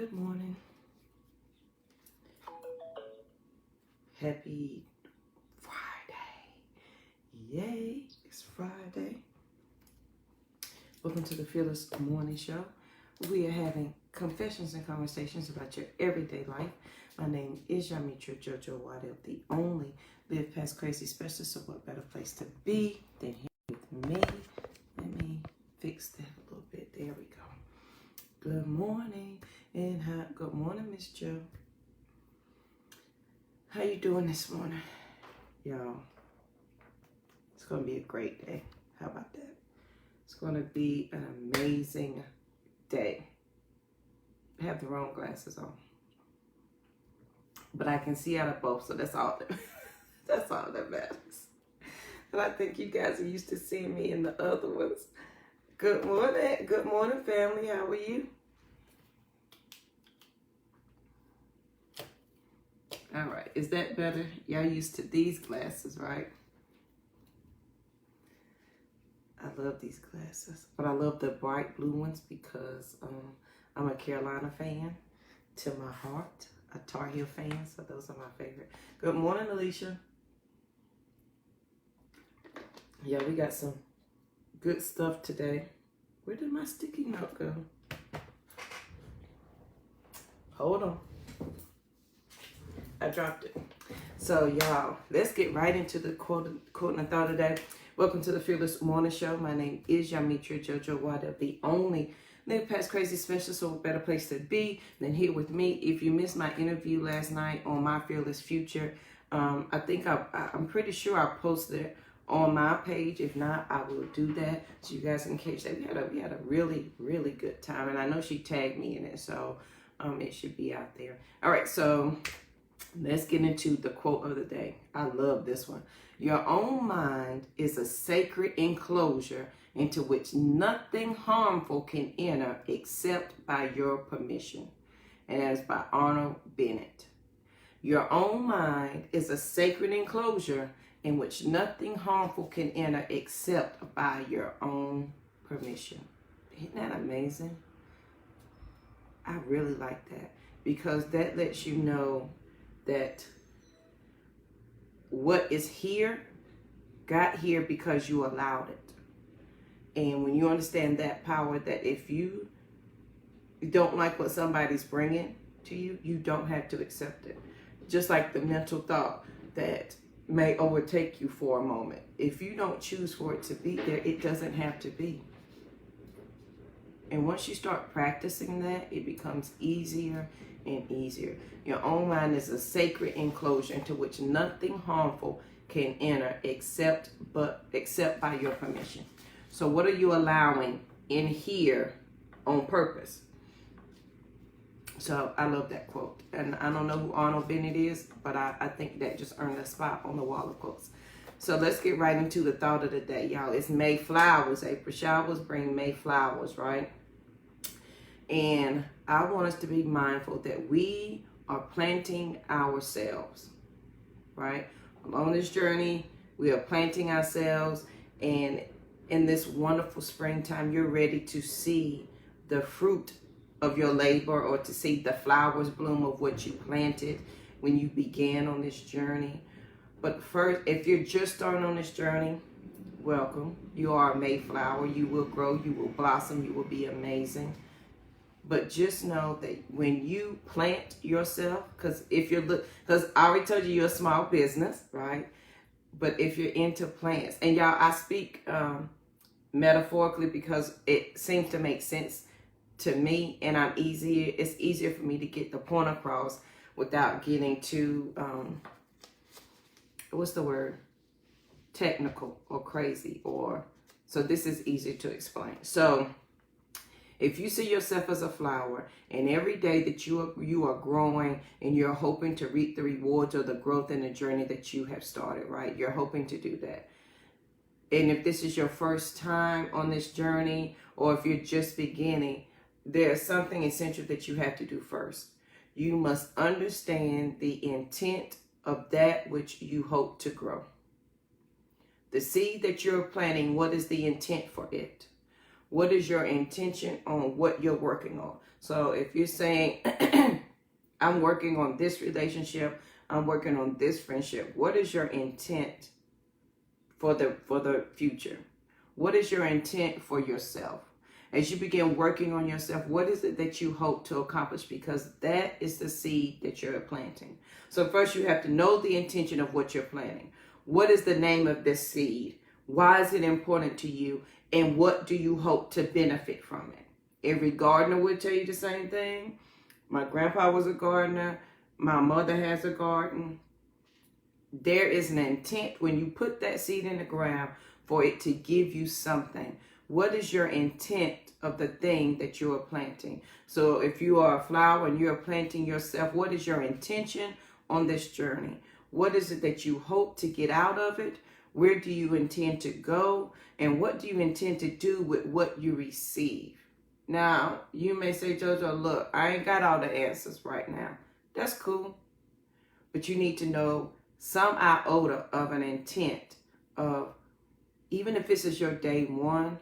Good morning. Happy Friday. Yay, it's Friday. Welcome to the Fearless Morning Show. We are having confessions and conversations about your everyday life. My name is Yamitra Jojo Waddell, the only Live Past Crazy specialist. So what better place to be than here with me? Let me fix that a little bit. There we go. Good morning. And good morning, Miss Joe. How you doing this morning? Y'all, it's going to be a great day. How about that? It's going to be an amazing day. I have the wrong glasses on, but I can see out of both, so that's all that matters. And I think you guys are used to seeing me in the other ones. Good morning, family. How are you? All right, is that better? Y'all used to these glasses, right? I love these glasses, but I love the bright blue ones because I'm a Carolina fan to my heart, a Tar Heel fan, so those are my favorite. Good morning, Alicia. Yeah, we got some good stuff today. Where did my sticky note go? Hold on. I dropped it. So y'all, let's get right into the quote and thought today. Welcome to the Fearless Morning Show. My name is Yamitra Jojo Waddell, the only Live Past Crazy specialist, so a better place to be than here with me. If you missed my interview last night on my Fearless Future, I'm pretty sure I posted it on my page. If not, I will do that so you guys can catch that. We had a really, really good time, and I know she tagged me in it, so it should be out there. All right, so let's get into the quote of the day. I love this one. Your own mind is a sacred enclosure into which nothing harmful can enter except by your permission. And that's by Arnold Bennett. Your own mind is a sacred enclosure in which nothing harmful can enter except by your own permission. Isn't that amazing? I really like that because that lets you know that what is here got here because you allowed it. And when you understand that power, that if you don't like what somebody's bringing to you, you don't have to accept it. Just like the mental thought that may overtake you for a moment. If you don't choose for it to be there, it doesn't have to be. And once you start practicing that, it becomes easier and easier. Your own mind is a sacred enclosure into which nothing harmful can enter except by your permission. So what are you allowing in here on purpose? So I love that quote. And I don't know who Arnold Bennett is, but I think that just earned a spot on the wall of quotes. So let's get right into the thought of the day, y'all. It's May flowers. April showers bring May flowers, right? And I want us to be mindful that we are planting ourselves, right? On this journey, we are planting ourselves, and in this wonderful springtime, you're ready to see the fruit of your labor or to see the flowers bloom of what you planted when you began on this journey. But first, if you're just starting on this journey, welcome. You are a Mayflower. You will grow, you will blossom, you will be amazing. But just know that when you plant yourself, because I already told you you're a small business, right? But if you're into plants, and y'all, I speak metaphorically because it seems to make sense to me, and it's easier for me to get the point across without getting too, what's the word? Technical or crazy, so this is easier to explain. So if you see yourself as a flower, and every day that you are growing and you're hoping to reap the rewards of the growth and the journey that you have started, right? You're hoping to do that. And if this is your first time on this journey, or if you're just beginning, there's something essential that you have to do first. You must understand the intent of that which you hope to grow. The seed that you're planting, what is the intent for it? What is your intention on what you're working on? So if you're saying, I'm working on this relationship, I'm working on this friendship, what is your intent for the future? What is your intent for yourself? As you begin working on yourself, what is it that you hope to accomplish? Because that is the seed that you're planting. So first you have to know the intention of what you're planting. What is the name of this seed? Why is it important to you? And what do you hope to benefit from it? Every gardener would tell you the same thing. My grandpa was a gardener. My mother has a garden. There is an intent when you put that seed in the ground for it to give you something. What is your intent of the thing that you are planting? So if you are a flower and you're planting yourself, what is your intention on this journey? What is it that you hope to get out of it? Where do you intend to go? And what do you intend to do with what you receive? Now, you may say, Jojo, look, I ain't got all the answers right now. That's cool. But you need to know some iota of an intent of, even if this is your day one,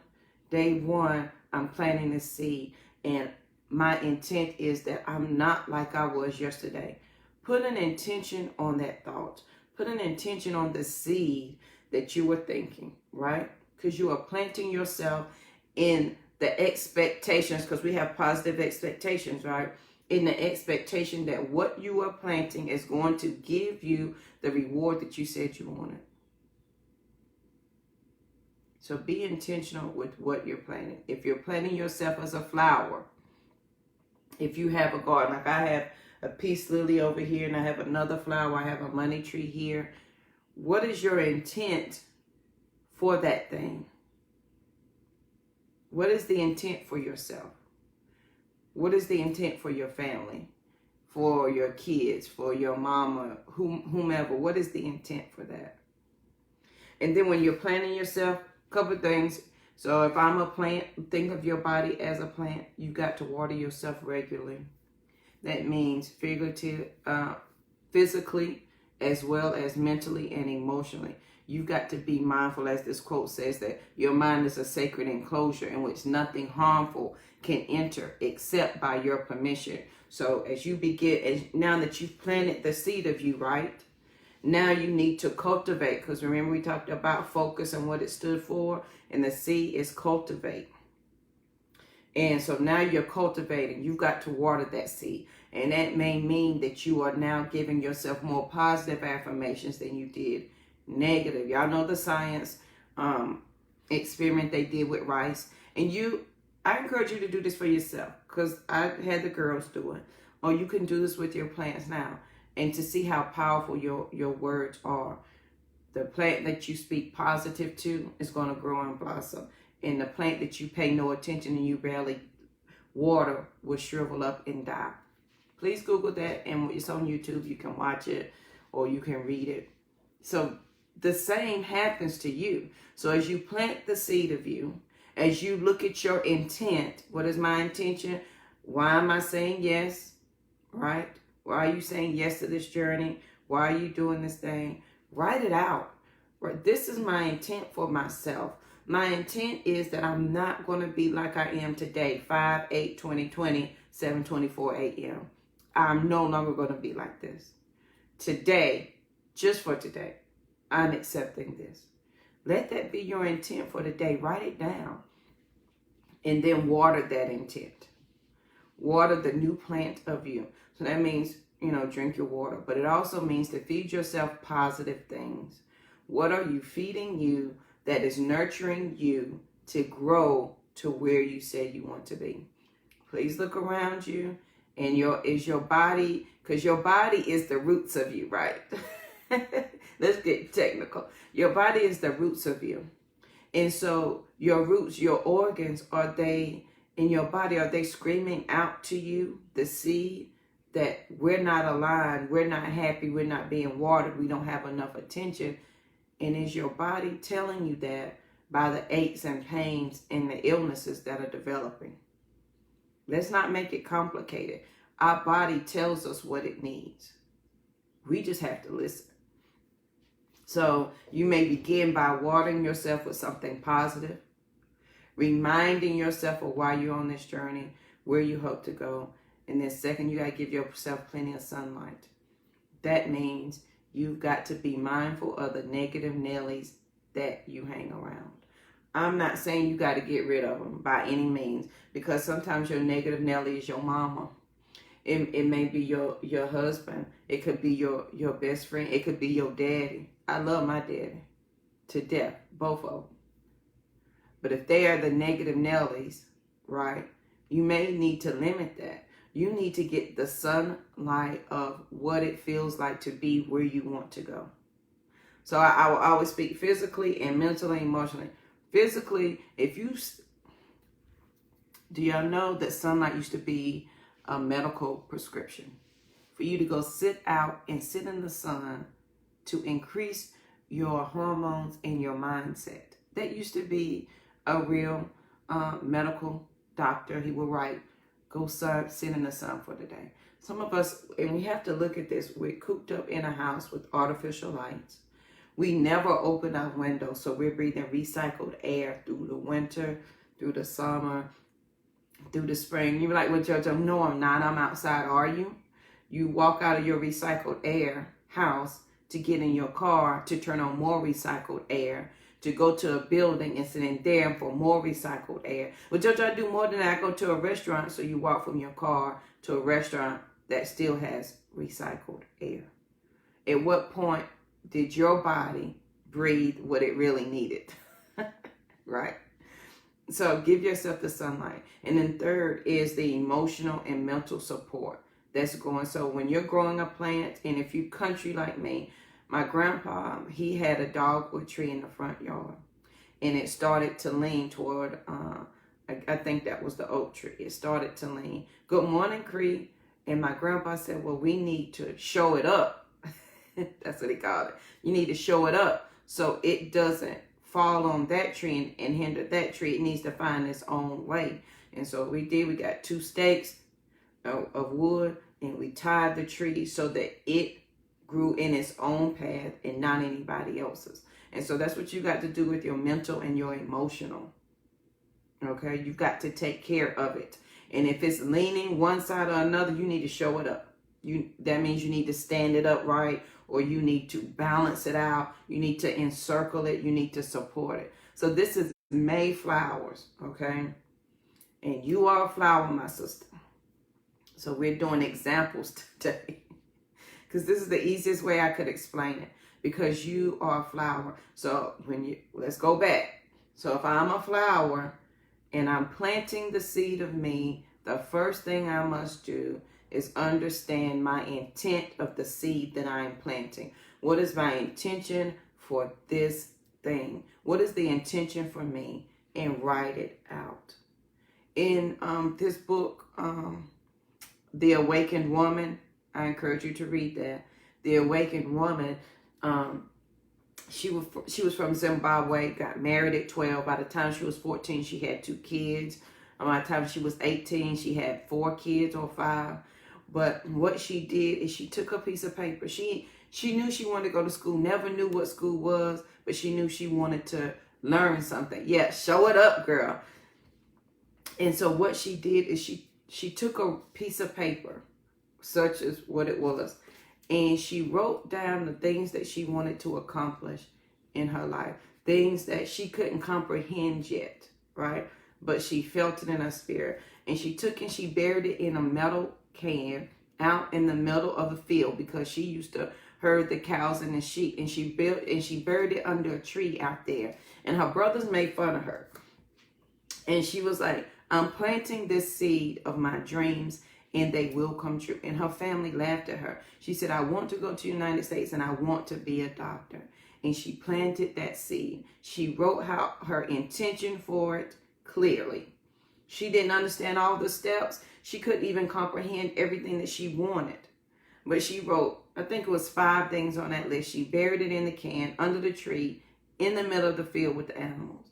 I'm planting this seed. And my intent is that I'm not like I was yesterday. Put an intention on that thought. Put an intention on the seed that you were thinking, right? Because you are planting yourself in the expectations, because we have positive expectations, right? In the expectation that what you are planting is going to give you the reward that you said you wanted. So be intentional with what you're planting. If you're planting yourself as a flower, if you have a garden, like I have a peace lily over here and I have another flower, I have a money tree here. What is your intent for that thing? What is the intent for yourself? What is the intent for your family, for your kids, for your mama, whomever? What is the intent for that? And then when you're planting yourself, a couple of things. So if I'm a plant, think of your body as a plant. You got to water yourself regularly. That means physically, as well as mentally and emotionally. You've got to be mindful, as this quote says, that your mind is a sacred enclosure in which nothing harmful can enter except by your permission. So as you begin, now that you've planted the seed of you, right? Now you need to cultivate, because remember we talked about focus and what it stood for, and the C is cultivate. And so now you're cultivating. You've got to water that seed. And that may mean that you are now giving yourself more positive affirmations than you did negative. Y'all know the science experiment they did with rice. And I encourage you to do this for yourself, because I had the girls do it. Or you can do this with your plants now, and to see how powerful your words are. The plant that you speak positive to is going to grow and blossom. And the plant that you pay no attention and you barely water will shrivel up and die. Please Google that, and it's on YouTube. You can watch it or you can read it. So the same happens to you. So as you plant the seed of you, as you look at your intent, what is my intention? Why am I saying yes? Right? Why are you saying yes to this journey? Why are you doing this thing? Write it out. Right? This is my intent for myself. My intent is that I'm not going to be like I am today, 5/8/2020, 7:24 a.m. I'm no longer going to be like this. Today, just for today, I'm accepting this. Let that be your intent for the day. Write it down. And then water that intent. Water the new plant of you. So that means, drink your water. But it also means to feed yourself positive things. What are you feeding you that is nurturing you to grow to where you said you want to be? Please look around you. And is your body, because your body is the roots of you, right? Let's get technical. Your body is the roots of you. And so your roots, your organs, are they in your body? Are they screaming out to you, the seed, that we're not aligned, we're not happy, we're not being watered, we don't have enough attention? And is your body telling you that by the aches and pains and the illnesses that are developing? Let's not make it complicated. Our body tells us what it needs. We just have to listen. So you may begin by watering yourself with something positive. reminding yourself of why you're on this journey, where you hope to go. And then second, you got to give yourself plenty of sunlight. That means you've got to be mindful of the negative Nellies that you hang around. I'm not saying you got to get rid of them by any means, because sometimes your negative Nelly is your mama. It may be your husband. It could be your best friend. It could be your daddy. I love my daddy to death, both of them. But if they are the negative Nellies, right, you may need to limit that. You need to get the sunlight of what it feels like to be where you want to go. So I will always speak physically and mentally, emotionally. Physically, do y'all know that sunlight used to be a medical prescription? For you to go sit out and sit in the sun to increase your hormones and your mindset. That used to be a real medical doctor. He would write, go sit in the sun for the day. Some of us, and we have to look at this, we're cooped up in a house with artificial lights. We never open our windows, so we're breathing recycled air through the winter, through the summer, through the spring. You're like, well, Jojo, no, I'm not. I'm outside. Are you? You walk out of your recycled air house to get in your car to turn on more recycled air, to go to a building and sit in there for more recycled air. Well, Jojo, I do more than that. I go to a restaurant, so you walk from your car to a restaurant that still has recycled air. At what point did your body breathe what it really needed? Right? So give yourself the sunlight. And then third is the emotional and mental support that's going. So when you're growing a plant, and if you country like me, my grandpa, he had a dogwood tree in the front yard. And it started to lean toward, I think that was the oak tree. It started to lean. Good morning, Cree. And my grandpa said, well, we need to show it up. That's what he called it. You need to show it up so it doesn't fall on that tree and hinder that tree. It needs to find its own way. And so we did. We got 2 stakes of wood, and we tied the tree so that it grew in its own path and not anybody else's. And so that's what you got to do with your mental and your emotional. Okay? You've got to take care of it. And if it's leaning one side or another, you need to show it up. That means you need to stand it up right, or you need to balance it out. You need to encircle it. You need to support it. So this is Mayflowers, okay? And you are a flower, my sister. So we're doing examples today, because this is the easiest way I could explain it, because you are a flower. So let's go back. So if I'm a flower and I'm planting the seed of me, the first thing I must do is understand my intent of the seed that I am planting. What is my intention for this thing? What is the intention for me? And write it out. In this book, The Awakened Woman, I encourage you to read that. The Awakened Woman, she was from Zimbabwe, got married at 12. By the time she was 14, she had 2 kids. By the time she was 18, she had 4 kids or 5. But what she did is she took a piece of paper. She knew she wanted to go to school, never knew what school was, but she knew she wanted to learn something. Yeah, show it up, girl. And so what she did is she took a piece of paper, such as what it was, and she wrote down the things that she wanted to accomplish in her life, things that she couldn't comprehend yet, right? But she felt it in her spirit. And she took and she buried it in a metal can out in the middle of the field, because she used to herd the cows and the sheep, and she buried it under a tree out there. And her brothers made fun of her. And she was like, I'm planting this seed of my dreams, and they will come true. And her family laughed at her. She said, I want to go to the United States, and I want to be a doctor. And she planted that seed. She wrote out her intention for it clearly. She didn't understand all the steps. She couldn't even comprehend everything that she wanted. But she wrote, I think it was 5 things on that list. She buried it in the can, under the tree, in the middle of the field with the animals.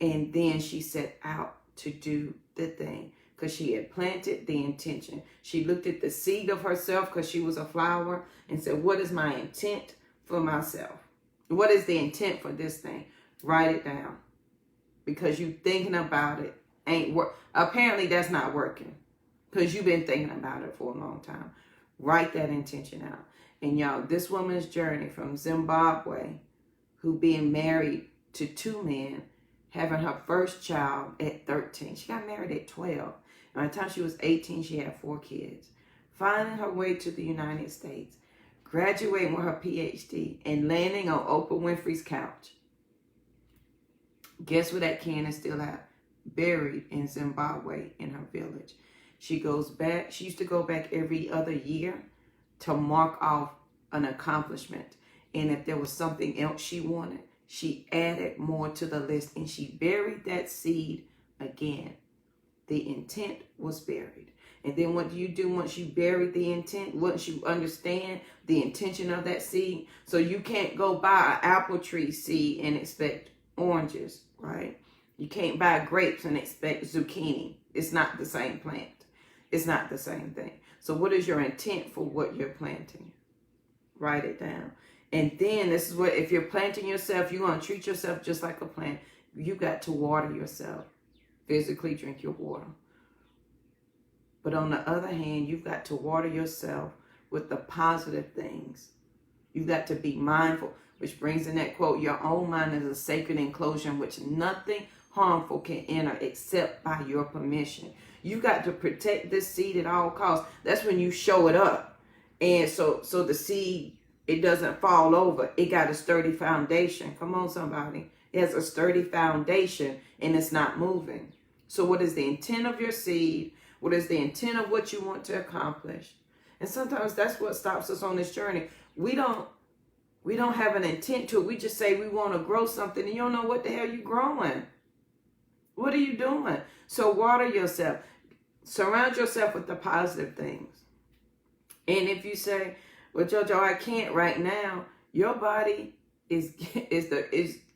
And then she set out to do the thing, because she had planted the intention. She looked at the seed of herself, because she was a flower, and said, what is my intent for myself? What is the intent for this thing? Write it down. because you thinking about it ain't work. Apparently that's not working because you've been thinking about it for a long time. Write that intention out. And y'all, this woman's journey from Zimbabwe, who being married to 2 men, having her first child at 13. She got married at 12. And by the time she was 18, she had 4 kids. Finding her way to the United States, graduating with her PhD, and landing on Oprah Winfrey's couch. Guess where that can is still at? Buried in Zimbabwe in her village. She goes back. She used to go back every other year to mark off an accomplishment. And if there was something else she wanted, she added more to the list, and she buried that seed again. The intent was buried. And then what do you do once you bury the intent? Once you understand the intention of that seed? So you can't go buy an apple tree seed and expect oranges, right? You can't buy grapes and expect zucchini. It's not the same plant. It's not the same thing. So what is your intent for what you're planting? Write it down. And then this is what, if you're planting yourself, you're going to treat yourself just like a plant. You got to water yourself. Physically drink your water. But on the other hand, you've got to water yourself with the positive things. You've got to be mindful, which brings in that quote, your own mind is a sacred enclosure in which nothing harmful can enter except by your permission. You got to protect this seed at all costs. That's when you show it up. And so the seed, it doesn't fall over. It got a sturdy foundation. Come on, somebody. It has a sturdy foundation and it's not moving. So what is the intent of your seed? What is the intent of what you want to accomplish? And sometimes that's what stops us on this journey. We don't have an intent to it. We just say we want to grow something and you don't know what the hell you're growing. What are you doing? So water yourself. Surround yourself with the positive things. And if you say, well, JoJo, I can't right now, your body is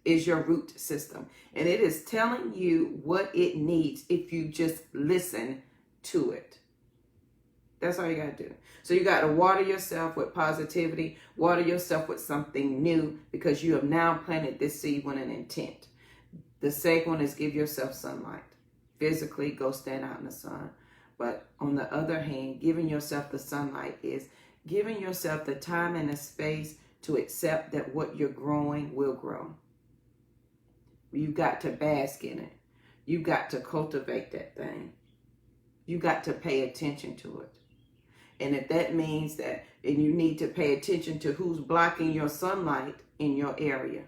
your root system. And it is telling you what it needs if you just listen to it. That's all you got to do. So you got to water yourself with positivity, water yourself with something new, because you have now planted this seed with an intent. The second one is give yourself sunlight. Physically, go stand out in the sun. But on the other hand, giving yourself the sunlight is giving yourself the time and the space to accept that what you're growing will grow. You've got to bask in it. You've got to cultivate that thing. You got to pay attention to it. And if that means that, and you need to pay attention to who's blocking your sunlight in your area.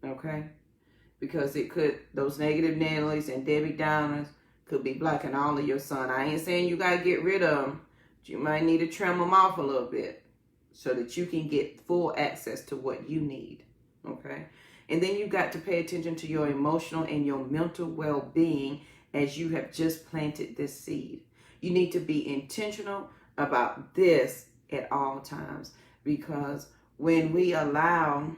Okay? Because it could, those negative Nanlies and Debbie Downers could be blocking all of your sun. I ain't saying you got to get rid of them. You might need to trim them off a little bit so that you can get full access to what you need. Okay? And then you got to pay attention to your emotional and your mental well-being as you have just planted this seed. You need to be intentional about this at all times, because when we allow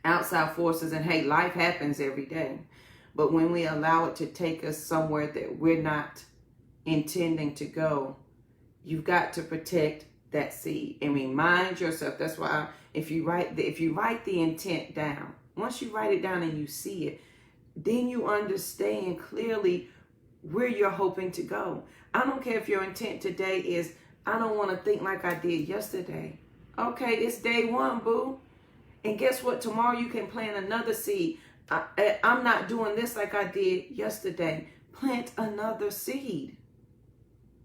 outside forces, and hey, life happens every day, but when we allow it to take us somewhere that we're not intending to go, you've got to protect that seed and remind yourself. That's why if you write the intent down, once you write it down and you see it, then you understand clearly where you're hoping to go. I don't care if your intent today is, I don't want to think like I did yesterday. Okay, it's day one, boo. And guess what? Tomorrow you can plant another seed. I'm not doing this like I did yesterday. Plant another seed.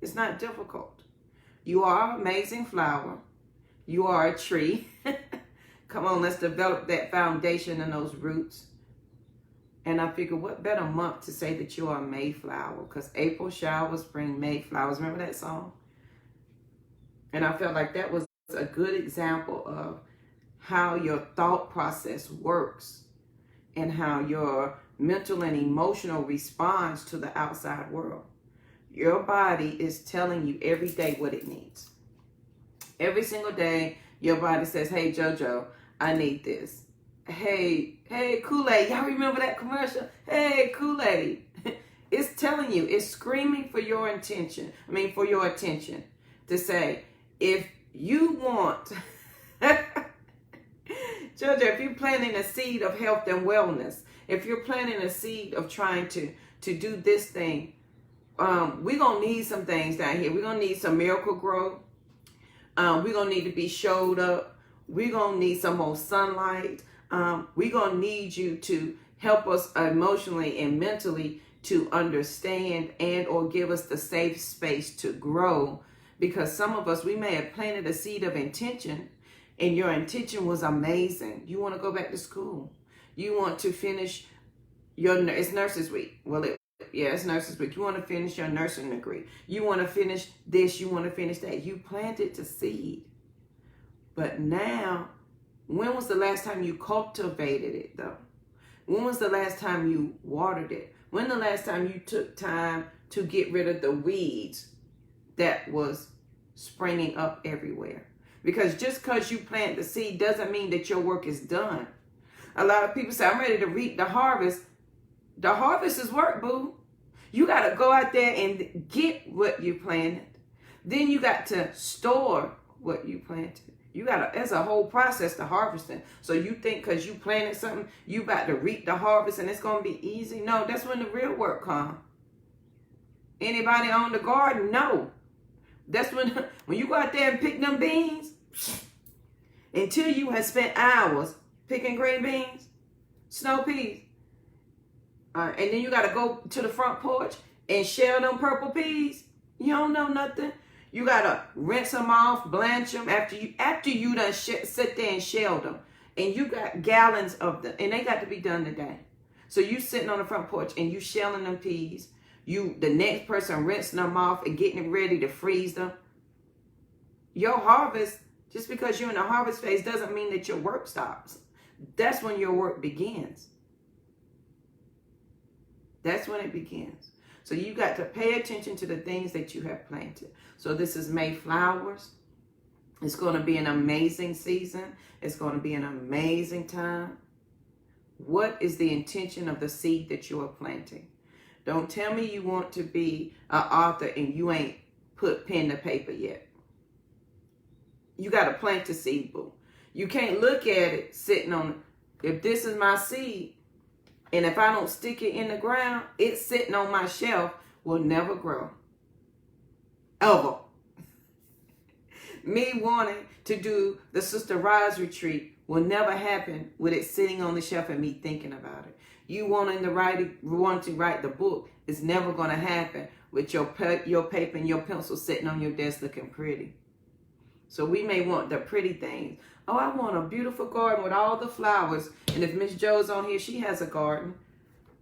It's not difficult. You are an amazing flower. You are a tree. Come on, let's develop that foundation and those roots. And I figured, what better month to say that you are a Mayflower? Because April showers bring Mayflowers. Remember that song? And I felt like that was a good example of how your thought process works and how your mental and emotional response to the outside world. Your body is telling you every day what it needs. Every single day, your body says, hey, JoJo, I need this. Hey, Kool-Aid. Y'all remember that commercial? Hey, Kool-Aid. It's telling you, it's screaming for your attention to say, if you want, Jojo, if you're planting a seed of health and wellness, if you're planting a seed of trying to do this thing, we're going to need some things down here. We're going to need some miracle growth. We're going to need to be showed up. We're going to need some more sunlight. We're going to need you to help us emotionally and mentally to understand and or give us the safe space to grow. Because some of us, we may have planted a seed of intention, and your intention was amazing. You want to go back to school. You want to finish it's Nurses Week. Well, it's Nurses Week. You want to finish your nursing degree. You want to finish this. You want to finish that. You planted the seed. But now, when was the last time you cultivated it, though? When was the last time you watered it? When the last time you took time to get rid of the weeds that was springing up everywhere? Because just because you plant the seed doesn't mean that your work is done. A lot of people say, I'm ready to reap the harvest. The harvest is work, boo. You got to go out there and get what you planted. Then you got to store what you planted. There's a whole process to harvesting. So you think because you planted something, you about to reap the harvest and it's going to be easy? No, that's when the real work comes. Anybody own the garden? No. That's when you go out there and pick them beans, until you have spent hours picking green beans, snow peas, and then you got to go to the front porch and shell them purple peas. You don't know nothing. You got to rinse them off, blanch them after you done sit there and shell them. And you got gallons of them, and they got to be done today. So you sitting on the front porch and you shelling them peas. The next person rinsing them off and getting it ready to freeze them. Your harvest, just because you're in the harvest phase, doesn't mean that your work stops. That's when your work begins. That's when it begins. So you got to pay attention to the things that you have planted. So this is Mayflowers. It's going to be an amazing season. It's going to be an amazing time. What is the intention of the seed that you are planting? Don't tell me you want to be an author and you ain't put pen to paper yet. You got to plant the seed, boo. You can't look at it sitting on, if this is my seed, and if I don't stick it in the ground, it's sitting on my shelf, will never grow. Ever. Me wanting to do the Sister Rise retreat will never happen with it sitting on the shelf and me thinking about it. You wanting to write the book is never going to happen with your paper and your pencil sitting on your desk looking pretty. So we may want the pretty things. Oh, I want a beautiful garden with all the flowers. And if Miss Jo's on here, she has a garden.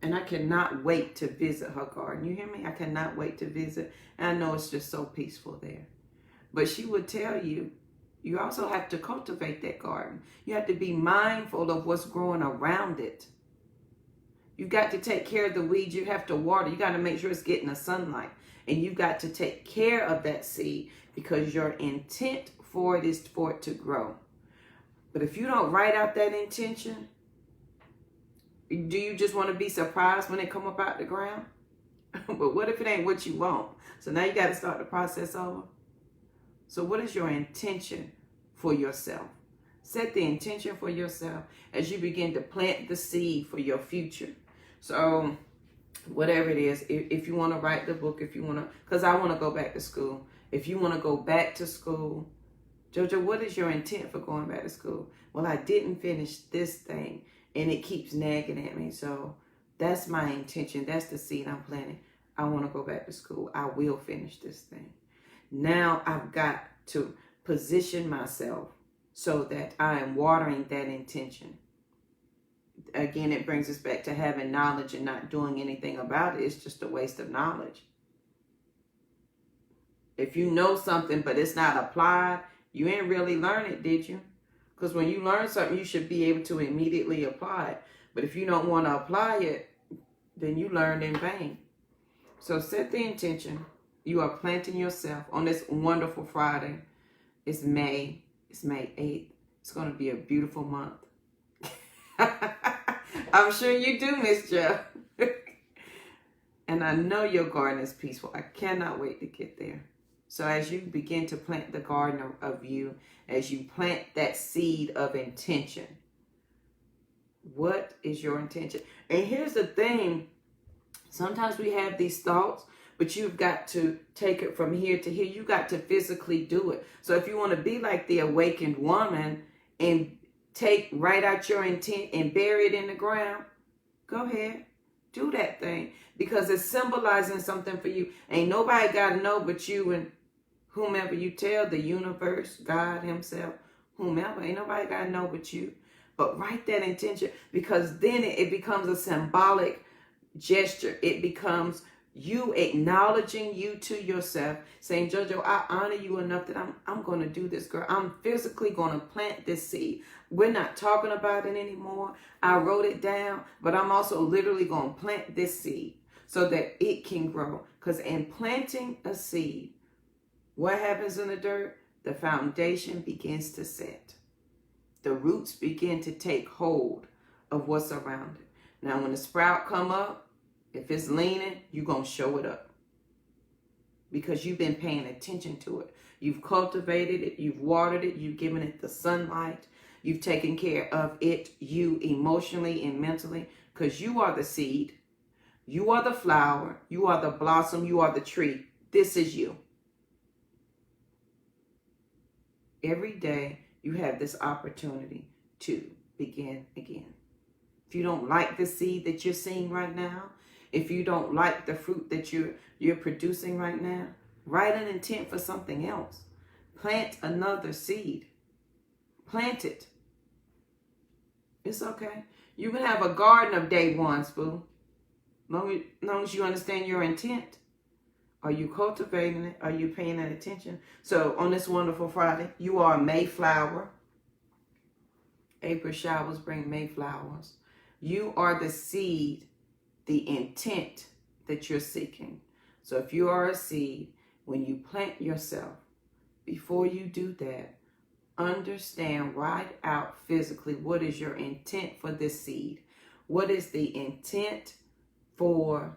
And I cannot wait to visit her garden. You hear me? I cannot wait to visit. And I know it's just so peaceful there. But she would tell you, you also have to cultivate that garden. You have to be mindful of what's growing around it. You got to take care of the weeds. You have to water. You got to make sure it's getting the sunlight. And you got to take care of that seed because your intent for it is for it to grow. But if you don't write out that intention, do you just want to be surprised when it come up out the ground? But what if it ain't what you want? So now you got to start the process over. So what is your intention for yourself? Set the intention for yourself as you begin to plant the seed for your future. So whatever it is, if you want to write the book, if you want to, because I want to go back to school. If you want to go back to school, Jojo, what is your intent for going back to school? Well, I didn't finish this thing and it keeps nagging at me. So that's my intention. That's the seed I'm planting. I want to go back to school. I will finish this thing. Now I've got to position myself so that I am watering that intention. Again, it brings us back to having knowledge and not doing anything about it. It's just a waste of knowledge. If you know something, but it's not applied, you ain't really learn it, did you? Because when you learn something, you should be able to immediately apply it. But if you don't want to apply it, then you learned in vain. So set the intention. You are planting yourself on this wonderful Friday. It's May. It's May 8th. It's going to be a beautiful month. I'm sure you do, Miss Jo. And I know your garden is peaceful. I cannot wait to get there. So as you begin to plant the garden of you, as you plant that seed of intention, What is your intention? And here's the thing. Sometimes we have these thoughts, but you've got to take it from here to here. You got to physically do it. So if you want to be like the awakened woman and write out your intent and bury it in the ground, go ahead. Do that thing. Because it's symbolizing something for you. Ain't nobody got to know but you and whomever you tell, the universe, God himself, whomever. Ain't nobody got to know but you. But write that intention, because then it becomes a symbolic gesture. It becomes you acknowledging you to yourself, saying, JoJo, I honor you enough that I'm going to do this, girl. I'm physically going to plant this seed. We're not talking about it anymore. I wrote it down, but I'm also literally going to plant this seed so that it can grow. Because in planting a seed, what happens in the dirt? The foundation begins to set. The roots begin to take hold of what's around it. Now, when the sprout come up, if it's leaning, you're going to show it up. Because you've been paying attention to it. You've cultivated it. You've watered it. You've given it the sunlight. You've taken care of it, you emotionally and mentally. Because you are the seed. You are the flower. You are the blossom. You are the tree. This is you. Every day, you have this opportunity to begin again. If you don't like the seed that you're seeing right now, if you don't like the fruit that you're producing right now, write an intent for something else. Plant another seed. Plant it. It's okay. You can have a garden of day ones, boo. Long as you understand your intent. Are you cultivating it? Are you paying that attention? So on this wonderful Friday, you are a Mayflower. April showers bring Mayflowers. You are the seed, the intent that you're seeking. So if you are a seed, when you plant yourself, before you do that, understand, write out physically, what is your intent for this seed? What is the intent for?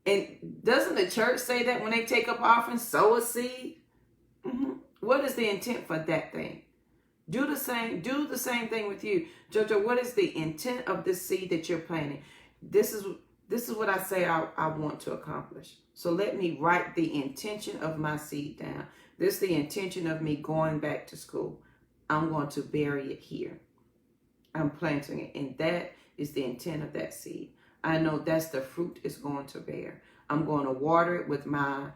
And doesn't the church say that when they take up offerings, sow a seed? What is the intent for that thing? Do the same thing with you. JoJo, what is the intent of this seed that you're planting? This is what I say I want to accomplish. So let me write the intention of my seed down. This is the intention of me going back to school. I'm going to bury it here. I'm planting it. And that is the intent of that seed. I know that's the fruit it's going to bear. I'm going to water it with my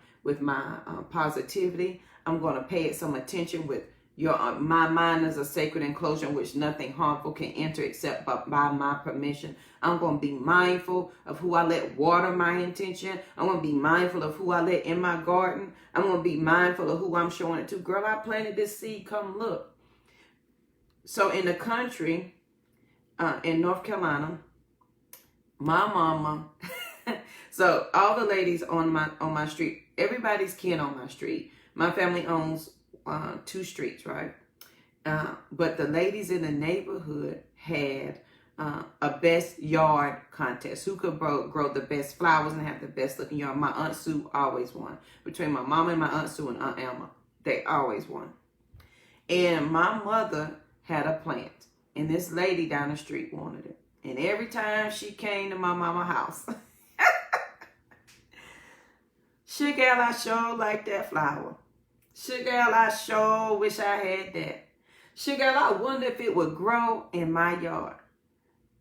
positivity. I'm going to pay it some attention with my mind is a sacred enclosure in which nothing harmful can enter except by my permission. I'm going to be mindful of who I let water my intention. I'm going to be mindful of who I let in my garden. I'm going to be mindful of who I'm showing it to. Girl, I planted this seed. Come look. So in the country, in North Carolina, my mama, so all the ladies on my street, everybody's kin on my street. My family owns 2 streets, right? But the ladies in the neighborhood had a best yard contest. Who could grow the best flowers and have the best looking yard? My Aunt Sue always won. Between my mama and my Aunt Sue and Aunt Emma, they always won. And my mother had a plant, and this lady down the street wanted it. And every time she came to my mama's house, she girl, I sure like that flower. She girl, I sure wish I had that. She girl, I wonder if it would grow in my yard.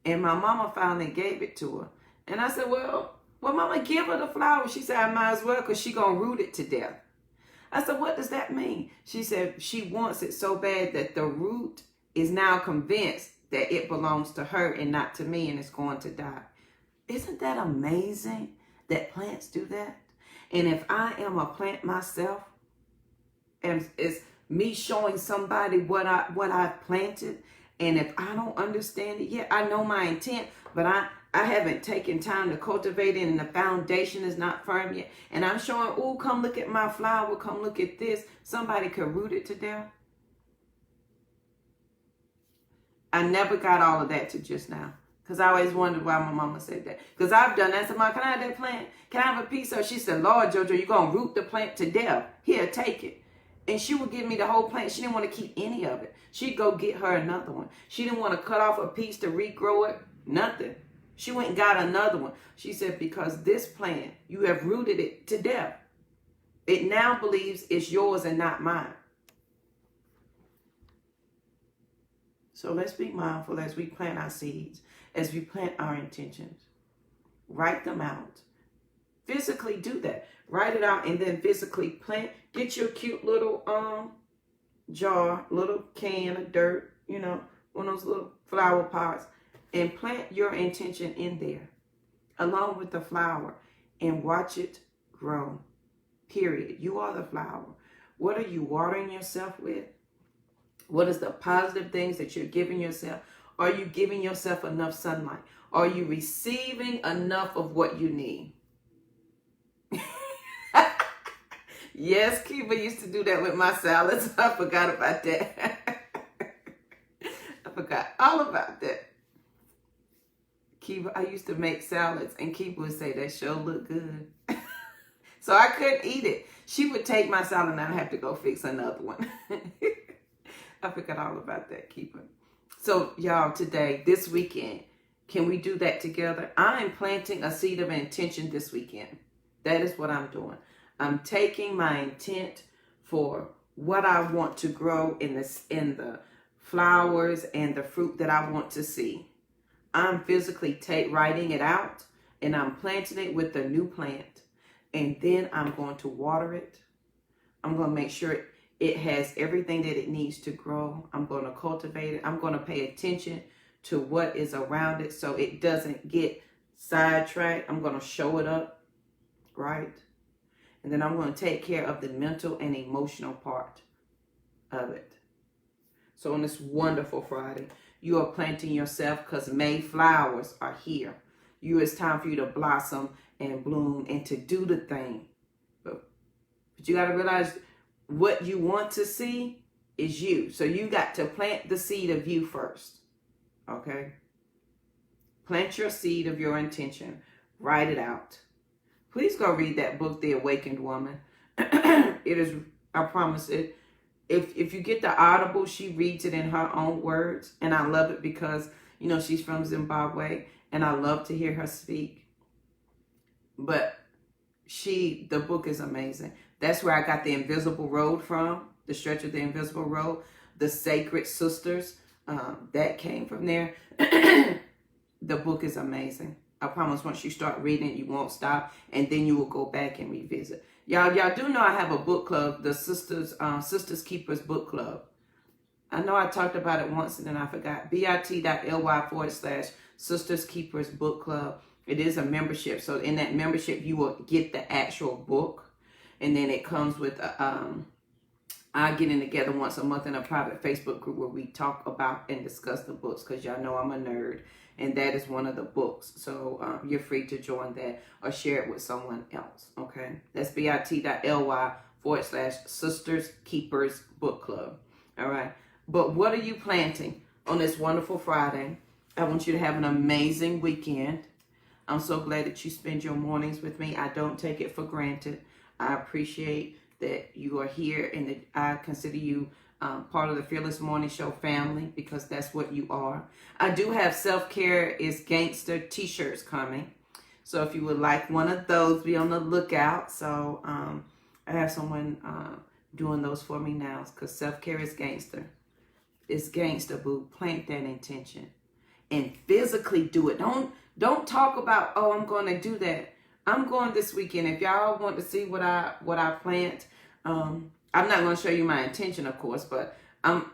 And my mama finally gave it to her. And I said, well, mama, give her the flower. She said, I might as well, because she going to root it to death. I said, what does that mean? She said she wants it so bad that the root is now convinced that it belongs to her and not to me, and it's going to die. Isn't that amazing that plants do that? And if I am a plant myself, and it's me showing somebody what I've planted, and if I don't understand it yet, I know my intent, but I haven't taken time to cultivate it, and the foundation is not firm yet, and I'm showing, oh, come look at my flower, come look at this. Somebody could root it to death. I never got all of that to just now. Because I always wondered why my mama said that. Because I've done that. I said, Mom, can I have that plant? Can I have a piece of it? She said, Lord, JoJo, you're going to root the plant to death. Here, take it. And she would give me the whole plant. She didn't want to keep any of it. She'd go get her another one. She didn't want to cut off a piece to regrow it. Nothing. She went and got another one. She said, because this plant, you have rooted it to death. It now believes it's yours and not mine. So let's be mindful as we plant our seeds, as we plant our intentions. Write them out. Physically do that. Write it out and then physically plant. Get your cute little jar, little can of dirt, you know, one of those little flower pots, and plant your intention in there along with the flower and watch it grow. Period. You are the flower. What are you watering yourself with? What is the positive things that you're giving yourself? Are you giving yourself enough sunlight? Are you receiving enough of what you need? Yes, Kiva used to do that with my salads. I forgot about that. I forgot all about that. Kiva, I used to make salads, and Kiva would say, that sure look good. So I couldn't eat it. She would take my salad, and I'd have to go fix another one. I forgot all about that, Kiva. So, y'all, today, this weekend, can we do that together? I am planting a seed of intention this weekend. That is what I'm doing. I'm taking my intent for what I want to grow in the flowers and the fruit that I want to see. I'm physically writing it out, and I'm planting it with the new plant. And then I'm going to water it. I'm going to make sure it has everything that it needs to grow. I'm going to cultivate it. I'm going to pay attention to what is around it so it doesn't get sidetracked. I'm going to show it up, right? And then I'm going to take care of the mental and emotional part of it. So on this wonderful Friday, you are planting yourself because May flowers are here. It's time for you to blossom and bloom and to do the thing. But you got to realize what you want to see is you. So you got to plant the seed of you first. Okay? Plant your seed of your intention. Write it out. Please go read that book, The Awakened Woman. It is, I promise it. If you get the Audible, she reads it in her own words. And I love it because, you know, she's from Zimbabwe. And I love to hear her speak. But the book is amazing. That's where I got The Invisible Road from. The Stretch of the Invisible Road. The Sacred Sisters. That came from there. The book is amazing. I promise once you start reading, you won't stop. And then you will go back and revisit. Y'all do know I have a book club. The Sisters Keepers Book Club. I know I talked about it once and then I forgot. bit.ly/Sisters Keepers Book Club. It is a membership. So in that membership, you will get the actual book. And then it comes with, I get in together once a month in a private Facebook group where we talk about and discuss the books. Because y'all know I'm a nerd. And that is one of the books. So you're free to join that or share it with someone else. Okay. That's bit.ly/Sisters Keepers Book Club. All right. But what are you planting on this wonderful Friday? I want you to have an amazing weekend. I'm so glad that you spend your mornings with me. I don't take it for granted. I appreciate that you are here and that I consider you part of the Fearless Morning Show family because that's what you are. I do have Self-Care is Gangster t-shirts coming. So if you would like one of those, be on the lookout. So I have someone doing those for me now because Self-Care is Gangster. It's gangster, boo. Plant that intention and physically do it. Don't talk about, oh, I'm going to do that. I'm going this weekend. If y'all want to see what I plant, I'm not going to show you my intention, of course, but I'm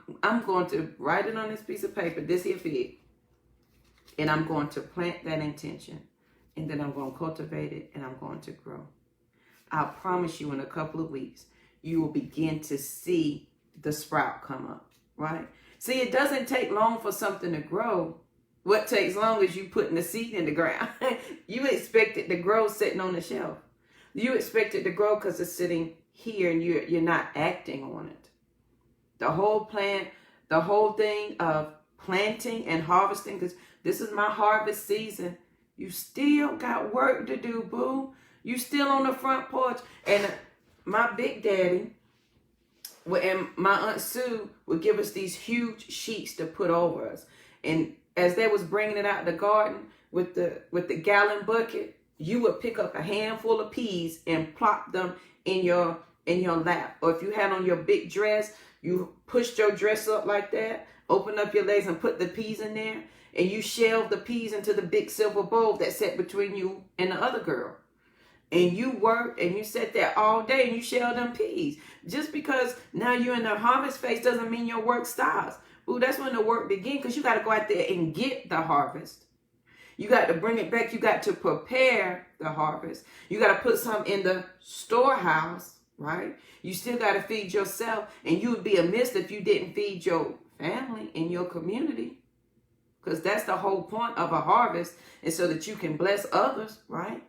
going to write it on this piece of paper, this here fig, and I'm going to plant that intention, and then I'm going to cultivate it, and I'm going to grow. I promise you in a couple of weeks, you will begin to see the sprout come up, right? See, it doesn't take long for something to grow. What takes long is you putting the seed in the ground. You expect it to grow sitting on the shelf. You expect it to grow because it's sitting here and you're not acting on it. The whole plant, the whole thing of planting and harvesting, because this is my harvest season. You still got work to do, boo. You still on the front porch. And my big daddy, And my Aunt Sue would give us these huge sheets to put over us. And as they was bringing it out the garden with the gallon bucket, you would pick up a handful of peas and plop them in your lap. Or if you had on your big dress, you pushed your dress up like that, open up your legs and put the peas in there, and you shelved the peas into the big silver bowl that sat between you and the other girl. And you worked and you sat there all day and you shelled them peas. Just because now you're in the harvest phase doesn't mean your work stops. Ooh, that's when the work begins, because you got to go out there and get the harvest. You got to bring it back. You got to prepare the harvest. You got to put some in the storehouse, right? You still got to feed yourself. And you would be amiss if you didn't feed your family and your community. Because that's the whole point of a harvest, is so that you can bless others, right?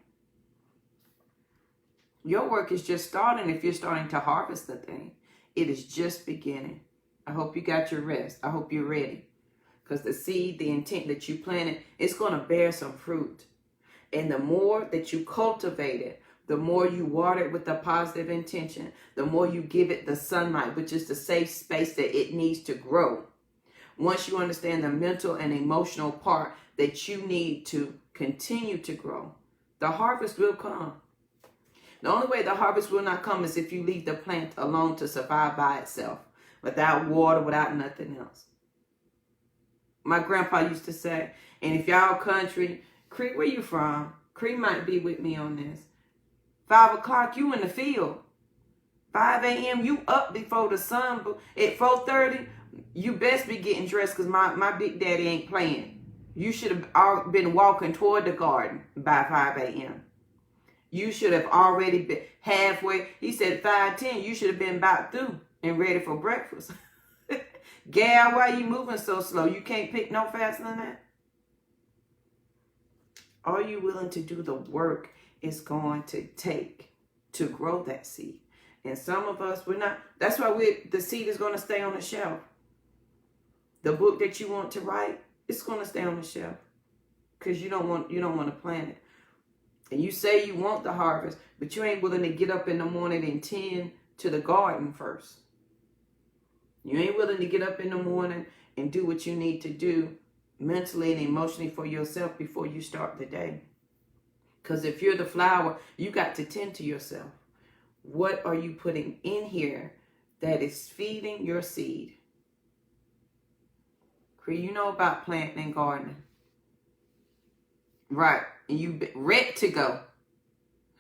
Your work is just starting if you're starting to harvest the thing. It is just beginning. I hope you got your rest. I hope you're ready. Because the seed, the intent that you planted, it's going to bear some fruit. And the more that you cultivate it, the more you water it with a positive intention, the more you give it the sunlight, which is the safe space that it needs to grow. Once you understand the mental and emotional part that you need to continue to grow, the harvest will come. The only way the harvest will not come is if you leave the plant alone to survive by itself, without water, without nothing else. My grandpa used to say, and if y'all country, Cree, where you from? Cree might be with me on this. 5 o'clock, you in the field. 5 a.m., you up before the sun. At 4:30, you best be getting dressed, because my big daddy ain't playing. You should have been walking toward the garden by 5 a.m. You should have already been halfway. He said 5:10, you should have been about through and ready for breakfast. Gal, why you moving so slow? You can't pick no faster than that? Are you willing to do the work it's going to take to grow that seed? And some of us, we're not. That's why the seed is going to stay on the shelf. The book that you want to write, it's going to stay on the shelf, because you don't want to plant it. And you say you want the harvest, but you ain't willing to get up in the morning and tend to the garden first. You ain't willing to get up in the morning and do what you need to do mentally and emotionally for yourself before you start the day. Because if you're the flower, you got to tend to yourself. What are you putting in here that is feeding your seed? Cree, you know about planting and gardening. Right. And you ready to go.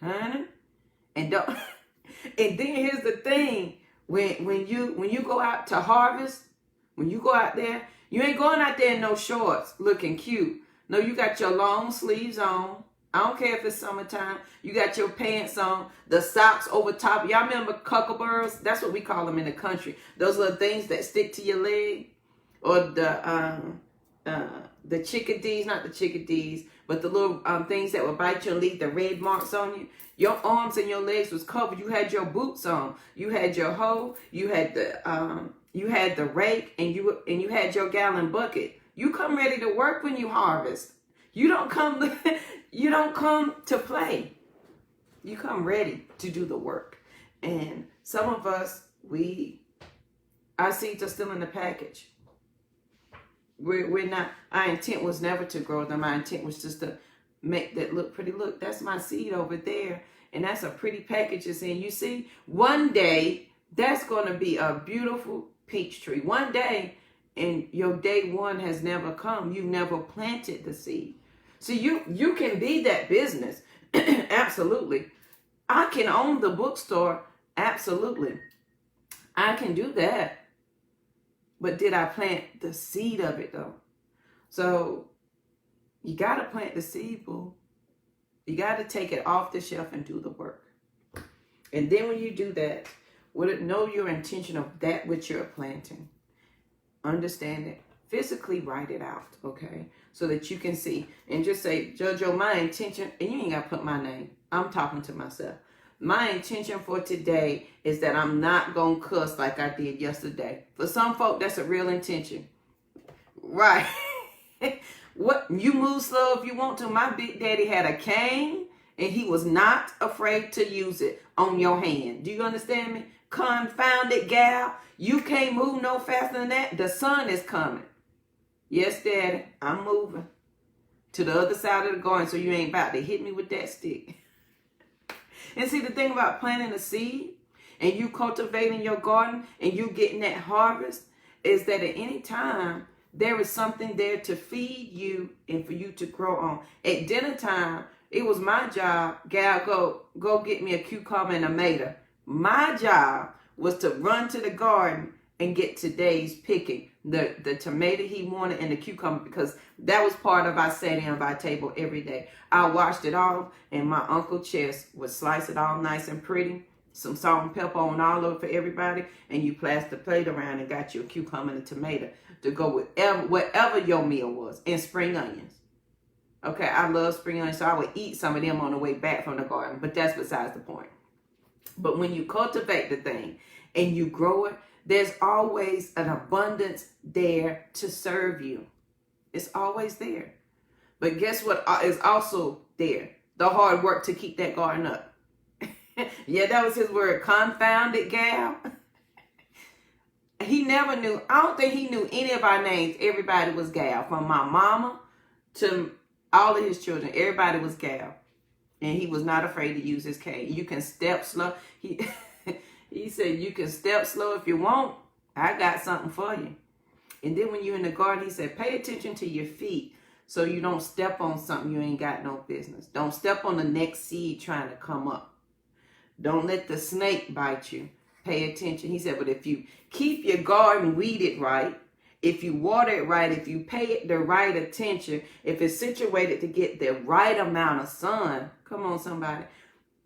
Honey? And don't and then here's the thing. When you go out to harvest, when you go out there, you ain't going out there in no shorts looking cute. No, you got your long sleeves on. I don't care if it's summertime. You got your pants on, the socks over top. Y'all remember cuckleburrs? That's what we call them in the country. Those little things that stick to your leg. Or the chickadees, not the chickadees, but the little things that would bite you and leave the red marks on you. Your arms and your legs was covered. You had your boots on. You had your hoe. You had the rake, and you had your gallon bucket. You come ready to work when you harvest. You don't come to play. You come ready to do the work. And some of us, our seeds are still in the package. We're not, our intent was never to grow them. My intent was just to make that look pretty. Look, that's my seed over there. And that's a pretty package it's in. You see, one day, that's going to be a beautiful peach tree. One day, and your day one has never come. You never planted the seed. So you can be that business. Absolutely. I can own the bookstore. Absolutely. I can do that. But did I plant the seed of it, though? So you got to plant the seed, boo. You got to take it off the shelf and do the work. And then when you do that, know your intention of that which you're planting. Understand it. Physically write it out, okay? So that you can see. And just say, JoJo, my intention, and you ain't got to put my name. I'm talking to myself. My intention for today is that I'm not going to cuss like I did yesterday. For some folk, that's a real intention. Right. What? You move slow if you want to. My big daddy had a cane, and he was not afraid to use it on your hand. Do you understand me? Confounded gal. You can't move no faster than that. The sun is coming. Yes, Daddy, I'm moving to the other side of the garden so you ain't about to hit me with that stick. And see, the thing about planting a seed and you cultivating your garden and you getting that harvest is that at any time, there is something there to feed you and for you to grow on. At dinner time, it was my job, gal, go get me a cucumber and a tomato. My job was to run to the garden and get today's picking. The tomato he wanted and the cucumber, because that was part of our setting of our table every day. I washed it off and my Uncle Chess would slice it all nice and pretty. Some salt and pepper on all over for everybody. And you passed the plate around and got your cucumber and a tomato to go with whatever your meal was. And spring onions. Okay, I love spring onions, so I would eat some of them on the way back from the garden. But that's besides the point. But when you cultivate the thing and you grow it, there's always an abundance there to serve you. It's always there. But guess what is also there? The hard work to keep that garden up. Yeah, that was his word. Confounded gal. He never knew. I don't think he knew any of our names. Everybody was gal. From my mama to all of his children. Everybody was gal. And he was not afraid to use his cane. You can step slow. He said, you can step slow if you want. I got something for you. And then when you're in the garden, he said, pay attention to your feet so you don't step on something you ain't got no business. Don't step on the next seed trying to come up. Don't let the snake bite you. Pay attention. He said, but if you keep your garden weeded right, if you water it right, if you pay it the right attention, if it's situated to get the right amount of sun, come on somebody,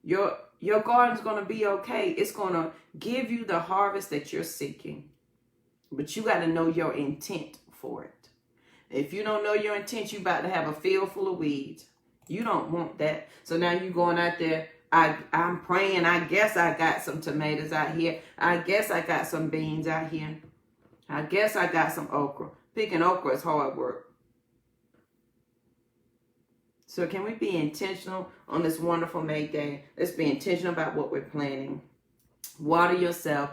your garden's going to be okay. It's going to give you the harvest that you're seeking. But you got to know your intent for it. If you don't know your intent, you about to have a field full of weeds. You don't want that. So now you going out there. I'm praying. I guess I got some tomatoes out here. I guess I got some beans out here. I guess I got some okra. Picking okra is hard work. So can we be intentional on this wonderful May Day? Let's be intentional about what we're planting. Water yourself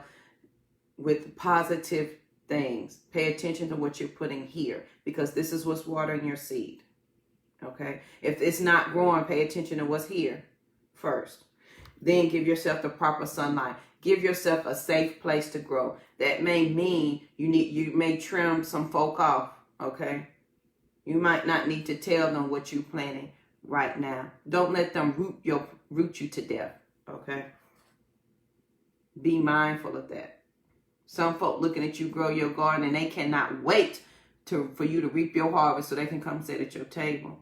with positive things. Pay attention to what you're putting here, because this is what's watering your seed. Okay? If it's not growing, pay attention to what's here first. Then give yourself the proper sunlight. Give yourself a safe place to grow. That may mean you may trim some folk off. Okay? You might not need to tell them what you're planting right now. Don't let them root you to death. Okay? Be mindful of that. Some folk looking at you grow your garden and they cannot wait for you to reap your harvest so they can come sit at your table.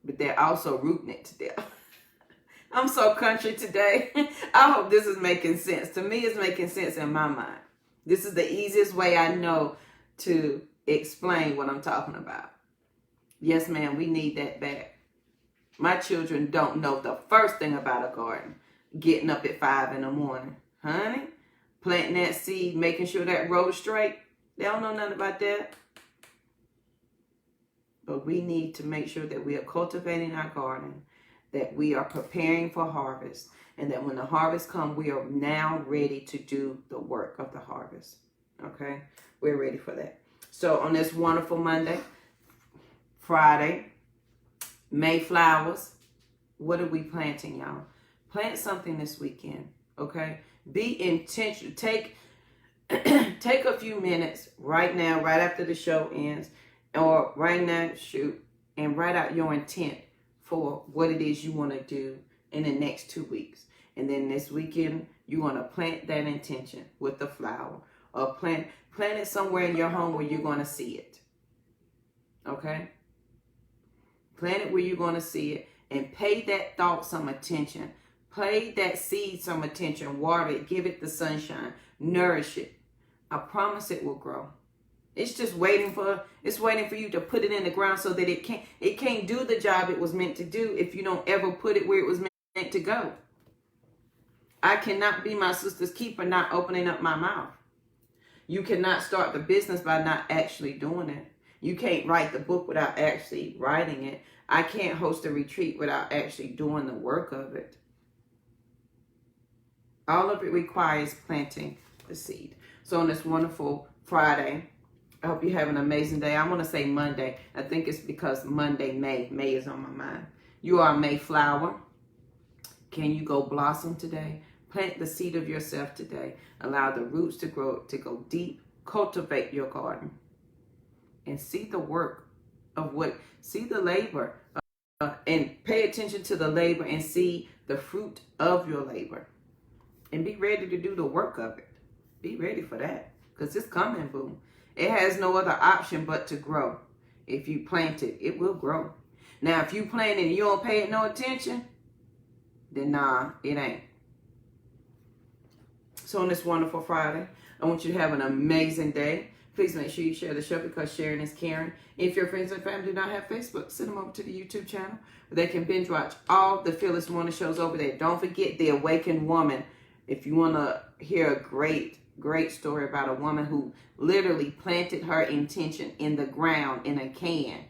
But they're also rooting it to death. I'm so country today. I hope this is making sense. To me, it's making sense in my mind. This is the easiest way I know to explain what I'm talking about. Yes, ma'am, we need that back. My children don't know the first thing about a garden. Getting up at 5 in the morning. Honey, planting that seed, making sure that row's straight. They don't know nothing about that. But we need to make sure that we are cultivating our garden, that we are preparing for harvest, and that when the harvest comes, we are now ready to do the work of the harvest. Okay? We're ready for that. So on this wonderful Monday, Friday, Mayflowers, what are we planting, y'all? Plant something this weekend, okay? Be intentional. Take a few minutes right now, right after the show ends, or right now, and write out your intent for what it is you want to do in the next 2 weeks. And then this weekend, you want to plant that intention with the flower, or plant it somewhere in your home where you're going to see it. Okay? Plant it where you're going to see it, and pay that thought some attention. Pay that seed some attention. Water it. Give it the sunshine. Nourish it. I promise it will grow. It's just waiting for you to put it in the ground so that it can't do the job it was meant to do if you don't ever put it where it was meant to go. I cannot be my sister's keeper not opening up my mouth. You cannot start the business by not actually doing it. You can't write the book without actually writing it. I can't host a retreat without actually doing the work of it. All of it requires planting the seed. So on this wonderful Friday, I hope you have an amazing day. I'm going to say Monday. I think it's because Monday, May is on my mind. You are a Mayflower. Can you go blossom today? Plant the seed of yourself today. Allow the roots to grow, to go deep. Cultivate your garden. And see the work of see the labor. And pay attention to the labor and see the fruit of your labor. And be ready to do the work of it. Be ready for that. Because it's coming, boom. It has no other option but to grow. If you plant it, it will grow. Now, if you plant it and you don't pay it no attention, then nah, it ain't. So on this wonderful Friday, I want you to have an amazing day. Please make sure you share the show because sharing is caring. If your friends and family do not have Facebook, send them over to the YouTube channel where they can binge watch all the Fearless Morning shows over there. Don't forget The Awakened Woman. If you want to hear a great story about a woman who literally planted her intention in the ground in a can.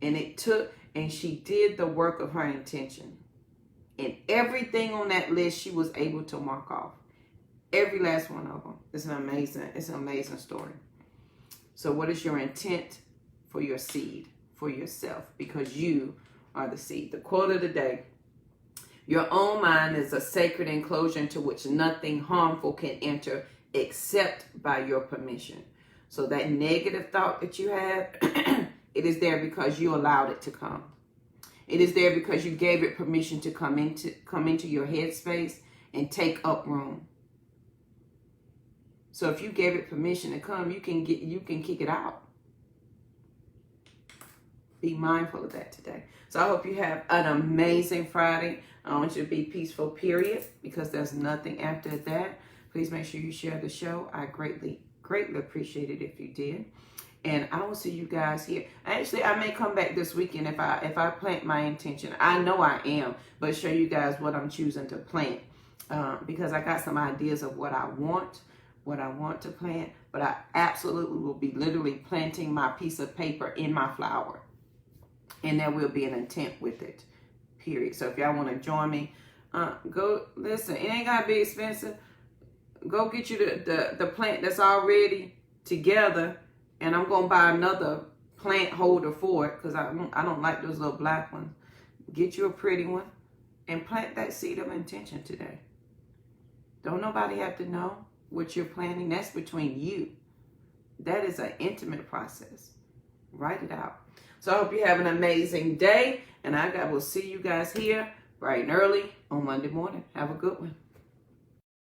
And she did the work of her intention. And everything on that list she was able to mark off. Every last one of them. It's an amazing story. So what is your intent for your seed, for yourself? Because you are the seed. The quote of the day: your own mind is a sacred enclosure into which nothing harmful can enter except by your permission. So that negative thought that you have, it is there because you allowed it to come. It is there because you gave it permission to come into your headspace and take up room. So if you gave it permission to come, you can kick it out. Be mindful of that today. So I hope you have an amazing Friday. I want you to be peaceful, period, because there's nothing after that. Please make sure you share the show. I greatly appreciate it if you did. And I will see you guys here. Actually, I may come back this weekend if I plant my intention. I know I am, but show you guys what I'm choosing to plant. Because I got some ideas of what I want to plant, but I absolutely will be literally planting my piece of paper in my flower. And there will be an intent with it, period. So if y'all want to join me, go listen. It ain't got to be expensive. Go get you the plant that's already together, and I'm going to buy another plant holder for it because I don't like those little black ones. Get you a pretty one and plant that seed of intention today. Don't nobody have to know what you're planting. That's between you. That is an intimate process. Write it out. So I hope you have an amazing day, and I will see you guys here bright and early on Monday morning. Have a good one.